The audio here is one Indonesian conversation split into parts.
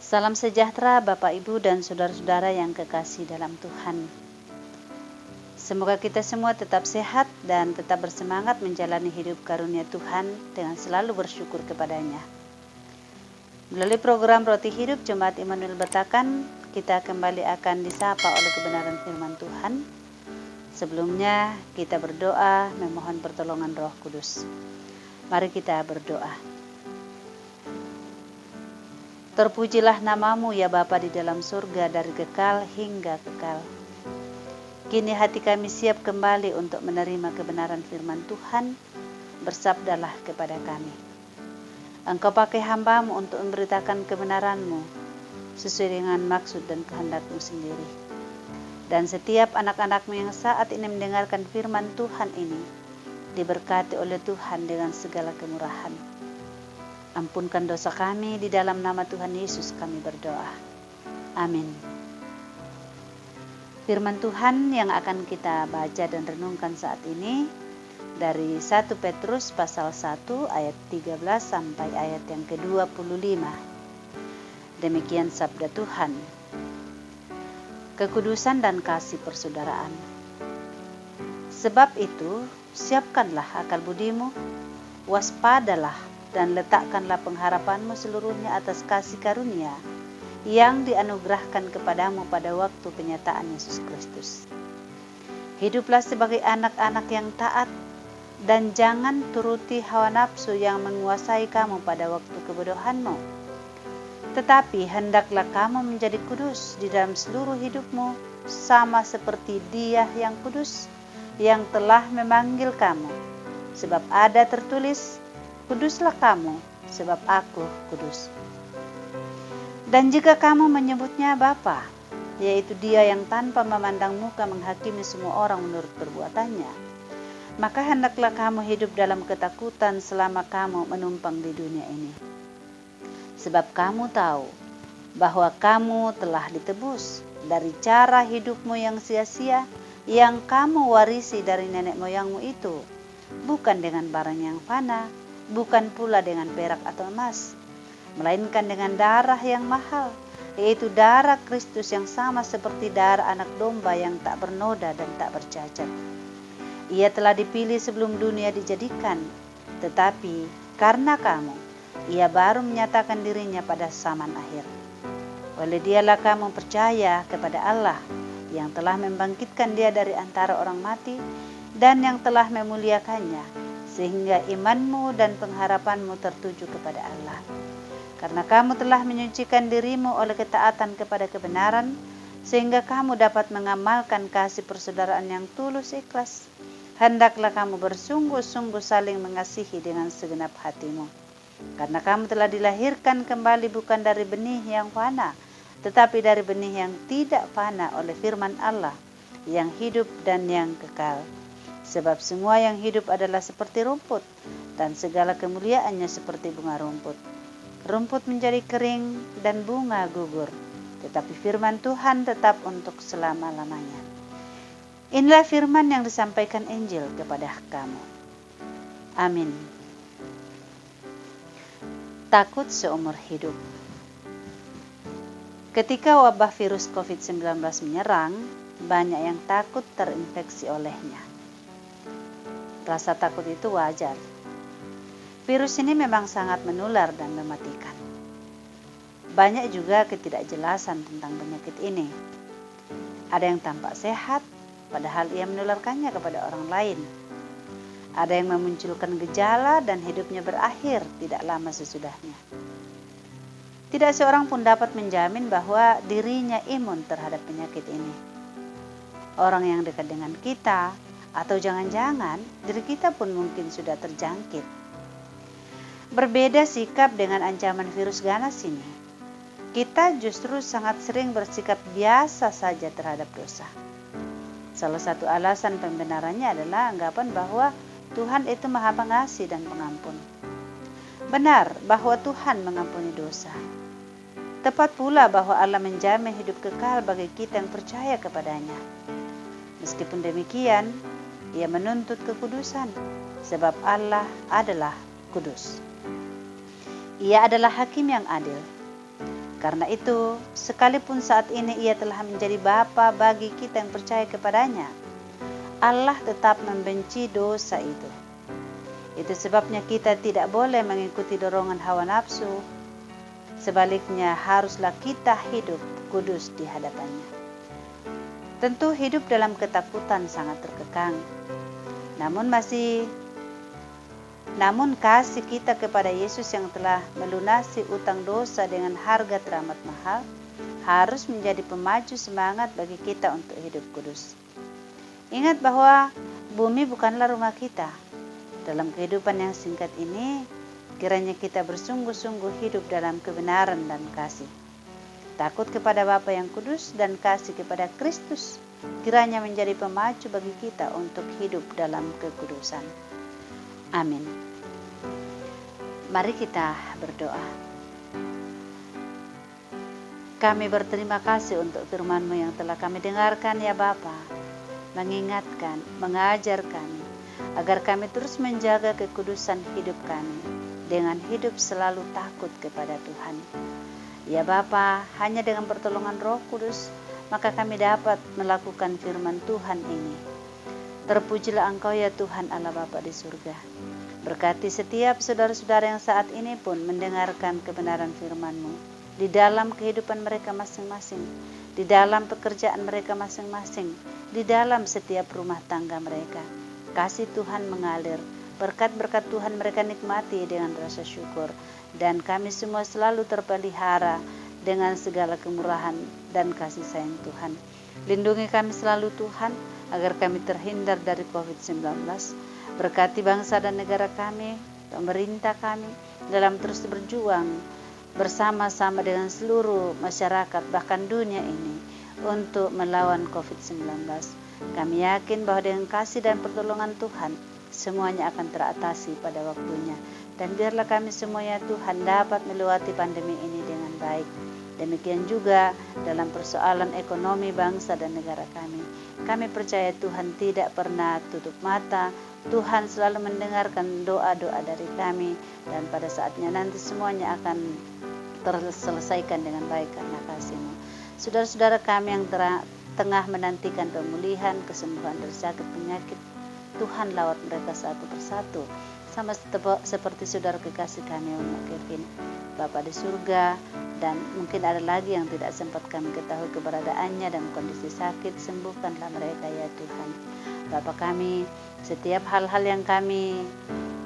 Salam sejahtera Bapak Ibu dan saudara-saudara yang kekasih dalam Tuhan. Semoga kita semua tetap sehat dan tetap bersemangat menjalani hidup karunia Tuhan dengan selalu bersyukur kepadanya. Melalui program Roti Hidup Jemaat Immanuel Betakan, kita kembali akan disapa oleh kebenaran firman Tuhan. Sebelumnya kita berdoa memohon pertolongan Roh Kudus. Mari kita berdoa. Terpujilah namamu ya Bapa di dalam surga dari kekal hingga kekal. Kini hati kami siap kembali untuk menerima kebenaran firman Tuhan. Bersabdalah kepada kami. Engkau pakai hamba-Mu untuk memberitakan kebenaran-Mu sesuai dengan maksud dan kehendak-Mu sendiri. Dan setiap anak-anak-Mu yang saat ini mendengarkan firman Tuhan ini diberkati oleh Tuhan dengan segala kemurahan. Ampunkan dosa kami, di dalam nama Tuhan Yesus kami berdoa. Amin. Firman Tuhan yang akan kita baca dan renungkan saat ini dari 1 Petrus pasal 1 ayat 13 sampai ayat yang ke-25. Demikian sabda Tuhan. Kekudusan dan kasih persaudaraan. Sebab itu, siapkanlah akal budimu, waspadalah dan letakkanlah pengharapanmu seluruhnya atas kasih karunia yang dianugerahkan kepadamu pada waktu kenyataan Yesus Kristus. Hiduplah sebagai anak-anak yang taat dan jangan turuti hawa nafsu yang menguasai kamu pada waktu kebodohanmu. Tetapi hendaklah kamu menjadi kudus di dalam seluruh hidupmu, sama seperti Dia yang kudus yang telah memanggil kamu. Sebab ada tertulis, kuduslah kamu, sebab aku kudus. Dan jika kamu menyebutnya Bapa, yaitu Dia yang tanpa memandang muka menghakimi semua orang menurut perbuatannya, maka hendaklah kamu hidup dalam ketakutan selama kamu menumpang di dunia ini. Sebab kamu tahu bahwa kamu telah ditebus dari cara hidupmu yang sia-sia yang kamu warisi dari nenek moyangmu itu, bukan dengan barang yang fana, bukan pula dengan perak atau emas, melainkan dengan darah yang mahal, yaitu darah Kristus yang sama seperti darah anak domba yang tak bernoda dan tak bercacat. Ia telah dipilih sebelum dunia dijadikan, tetapi karena kamu, Ia baru menyatakan dirinya pada zaman akhir. Oleh Dialah kamu percaya kepada Allah yang telah membangkitkan Dia dari antara orang mati dan yang telah memuliakannya, sehingga imanmu dan pengharapanmu tertuju kepada Allah. Karena kamu telah menyucikan dirimu oleh ketaatan kepada kebenaran, sehingga kamu dapat mengamalkan kasih persaudaraan yang tulus ikhlas. Hendaklah kamu bersungguh-sungguh saling mengasihi dengan segenap hatimu. Karena kamu telah dilahirkan kembali bukan dari benih yang fana, tetapi dari benih yang tidak fana oleh firman Allah, yang hidup dan yang kekal. Sebab semua yang hidup adalah seperti rumput, dan segala kemuliaannya seperti bunga rumput. Rumput menjadi kering dan bunga gugur, tetapi firman Tuhan tetap untuk selama-lamanya. Inilah firman yang disampaikan Injil kepada kamu. Amin. Takut seumur hidup. Ketika wabah virus COVID-19 menyerang, banyak yang takut terinfeksi olehnya. Rasa takut itu wajar. Virus ini memang sangat menular dan mematikan. Banyak juga ketidakjelasan tentang penyakit ini. Ada yang tampak sehat, padahal ia menularkannya kepada orang lain. Ada yang memunculkan gejala dan hidupnya berakhir tidak lama sesudahnya. Tidak seorang pun dapat menjamin bahwa dirinya imun terhadap penyakit ini. Orang yang dekat dengan kita, atau jangan-jangan diri kita pun mungkin sudah terjangkit. Berbeda sikap dengan ancaman virus ganas ini. Kita justru sangat sering bersikap biasa saja terhadap dosa. Salah satu alasan pembenarannya adalah anggapan bahwa Tuhan itu Maha Pengasih dan Pengampun. Benar bahwa Tuhan mengampuni dosa. Tepat pula bahwa Allah menjamin hidup kekal bagi kita yang percaya kepadanya. Meskipun demikian, Ia menuntut kekudusan, sebab Allah adalah kudus. Ia adalah hakim yang adil. Karena itu, sekalipun saat ini Ia telah menjadi Bapa bagi kita yang percaya kepadanya, Allah tetap membenci dosa itu. Itu sebabnya kita tidak boleh mengikuti dorongan hawa nafsu. Sebaliknya, haruslah kita hidup kudus di hadapannya. Tentu hidup dalam ketakutan sangat terkekang. Namun kasih kita kepada Yesus yang telah melunasi utang dosa dengan harga teramat mahal harus menjadi pemacu semangat bagi kita untuk hidup kudus. Ingat bahwa bumi bukanlah rumah kita. Dalam kehidupan yang singkat ini, kiranya kita bersungguh-sungguh hidup dalam kebenaran dan kasih. Takut kepada Bapa yang kudus dan kasih kepada Kristus kiranya menjadi pemacu bagi kita untuk hidup dalam kekudusan. Amin. Mari kita berdoa. Kami berterima kasih untuk firman-Mu yang telah kami dengarkan ya Bapa, mengingatkan, mengajar kami, agar kami terus menjaga kekudusan hidup kami, dengan hidup selalu takut kepada Tuhan. Ya Bapa, hanya dengan pertolongan Roh Kudus, maka kami dapat melakukan firman Tuhan ini. Terpujilah Engkau ya Tuhan Allah Bapa di surga. Berkati setiap saudara-saudara yang saat ini pun mendengarkan kebenaran firman-Mu di dalam kehidupan mereka masing-masing, di dalam pekerjaan mereka masing-masing, di dalam setiap rumah tangga mereka. Kasih Tuhan mengalir, berkat-berkat Tuhan mereka nikmati dengan rasa syukur, dan kami semua selalu terpelihara dengan segala kemurahan dan kasih sayang Tuhan. Lindungi kami selalu Tuhan, agar kami terhindar dari COVID-19. Berkati bangsa dan negara kami, pemerintah kami, dalam terus berjuang bersama-sama dengan seluruh masyarakat, bahkan dunia ini, untuk melawan COVID-19. Kami yakin bahwa dengan kasih dan pertolongan Tuhan, semuanya akan teratasi pada waktunya. Dan biarlah kami semuanya Tuhan dapat melewati pandemi ini dengan baik. Demikian juga dalam persoalan ekonomi bangsa dan negara kami. Kami percaya Tuhan tidak pernah tutup mata. Tuhan selalu mendengarkan doa-doa dari kami. Dan pada saatnya nanti semuanya akan terselesaikan dengan baik karena kasih-Mu. Saudara-saudara kami yang tengah menantikan pemulihan, kesembuhan dari sakit penyakit, Tuhan lawat mereka satu persatu. Sama seperti saudara kekasih kami Umat Kevin, Bapa di surga, dan mungkin ada lagi yang tidak sempat kami ketahui keberadaannya dan kondisi sakit, sembuhkanlah mereka ya Tuhan. Bapa kami, setiap hal-hal yang kami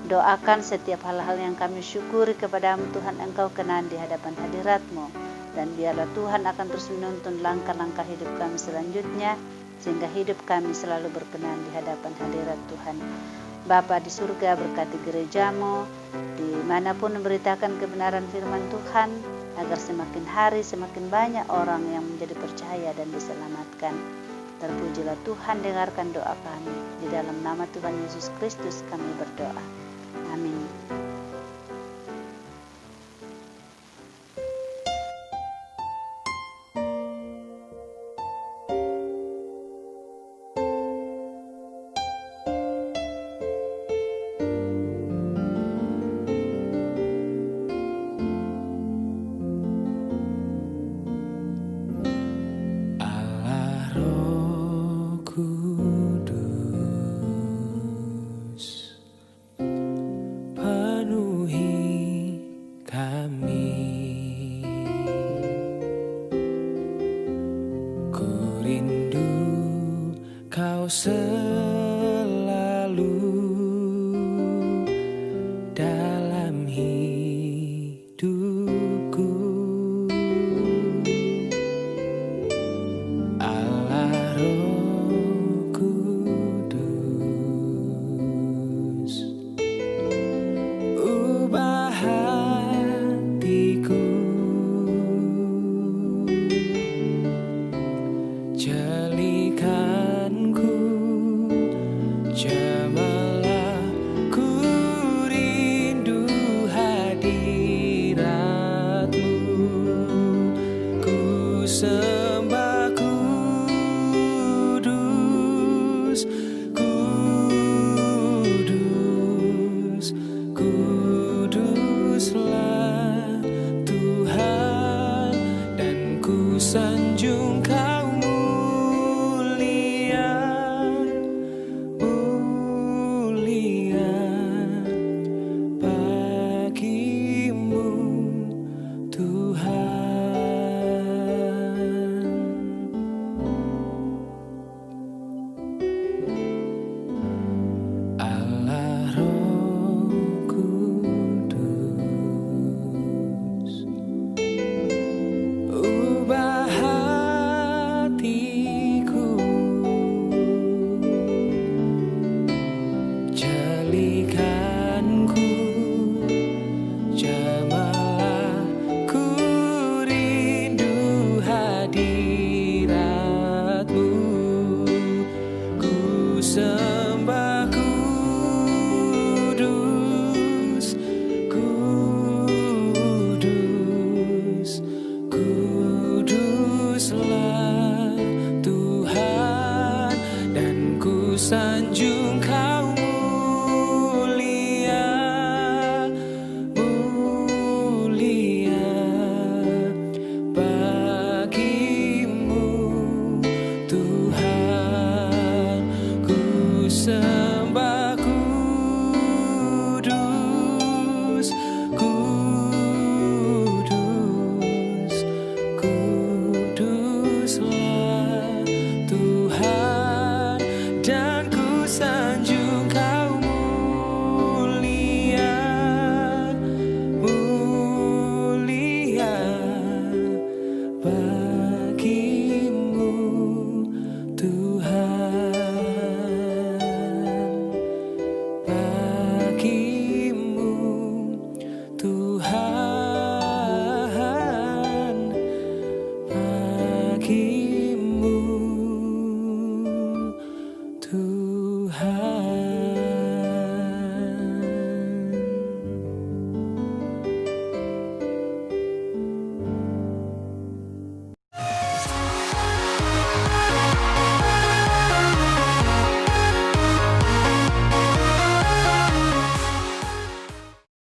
doakan, setiap hal-hal yang kami syukuri kepada-Mu Tuhan, Engkau kenan di hadapan hadirat-Mu, dan biarlah Tuhan akan terus menuntun langkah-langkah hidup kami selanjutnya, sehingga hidup kami selalu berkenan di hadapan hadirat Tuhan. Bapa di surga, berkati gereja-Mu, dimanapun memberitakan kebenaran firman Tuhan, agar semakin hari semakin banyak orang yang menjadi percaya dan diselamatkan. Terpujilah Tuhan, dengarkan doa kami. Di dalam nama Tuhan Yesus Kristus kami berdoa. Amin.